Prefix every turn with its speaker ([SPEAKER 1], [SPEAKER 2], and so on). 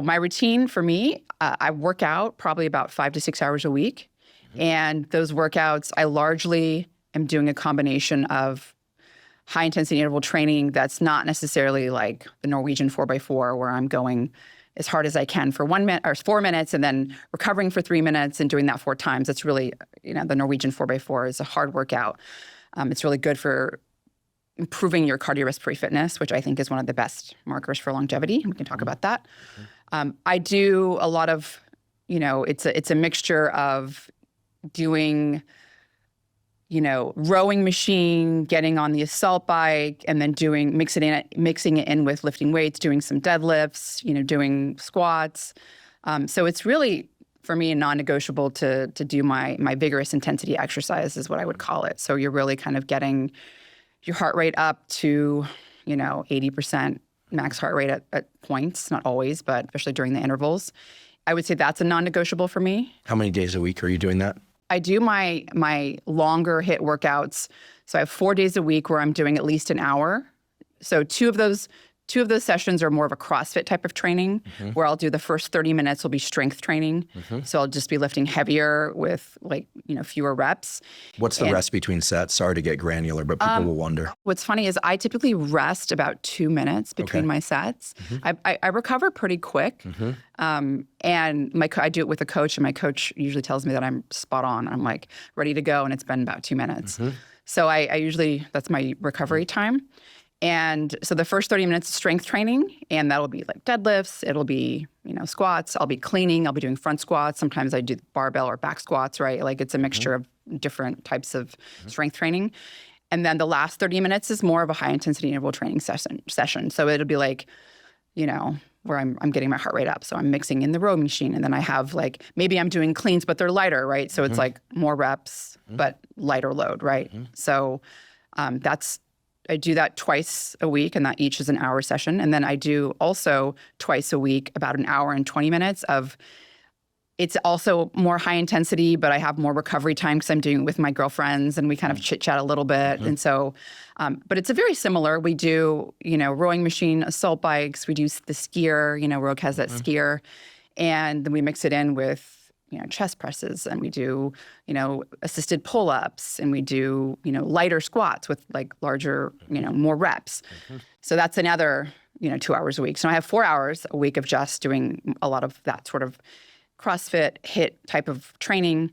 [SPEAKER 1] My routine for me, I work out probably about 5 to 6 hours a week. And those workouts, I largely am doing a combination of high intensity interval training that's not necessarily like the Norwegian 4x4 where I'm going as hard as I can for 1 minute or 4 minutes and then recovering for 3 minutes and doing that 4 times. That's really, the Norwegian 4x4 is a hard workout. It's really good for improving your cardiorespiratory fitness, which I think is one of the best markers for longevity. We can talk about that. I do a lot of, it's a mixture of doing, rowing machine, getting on the assault bike, and then mixing it in with lifting weights, doing some deadlifts, doing squats. So it's really, for me, non-negotiable to do my vigorous intensity exercise is what I would call it. So you're really kind of getting your heart rate up to, 80% max heart rate at points, not always, but especially during the intervals. I would say that's a non-negotiable for me.
[SPEAKER 2] How many days a week are you doing that?
[SPEAKER 1] I do my longer HIIT workouts. So I have 4 days a week where I'm doing at least an hour. So two of those sessions are more of a CrossFit type of training, where I'll do the first 30 minutes will be strength training. So I'll just be lifting heavier with fewer reps.
[SPEAKER 2] What's the rest between sets? Sorry to get granular, but people will wonder.
[SPEAKER 1] What's funny is I typically rest about 2 minutes between my sets. I recover pretty quick. And I do it with a coach, and my coach usually tells me that I'm spot on. I'm like ready to go, and it's been about 2 minutes. So I usually, that's my recovery time. And so the first 30 minutes is strength training, and that'll be like deadlifts. It'll be, squats. I'll be cleaning. I'll be doing front squats. Sometimes I do barbell or back squats, right? Like it's a mixture of different types of strength training. And then the last 30 minutes is more of a high intensity interval training session. So it'll be like, where I'm getting my heart rate up. So I'm mixing in the row machine, and then I have maybe I'm doing cleans, but they're lighter, right? So it's like more reps, but lighter load, right? So I do that twice a week, and that each is an hour session. And then I do also twice a week about an hour and 20 minutes of, it's also more high intensity, but I have more recovery time because I'm doing it with my girlfriends and we kind of chit chat a little bit. And so, but it's a very similar. We do, rowing machine, assault bikes. We do the skier, Rogue has that skier. And then we mix it in with, chest presses, and we do, assisted pull-ups, and we do, lighter squats with larger, more reps. So that's another, 2 hours a week. So I have 4 hours a week of just doing a lot of that sort of CrossFit HIIT type of training.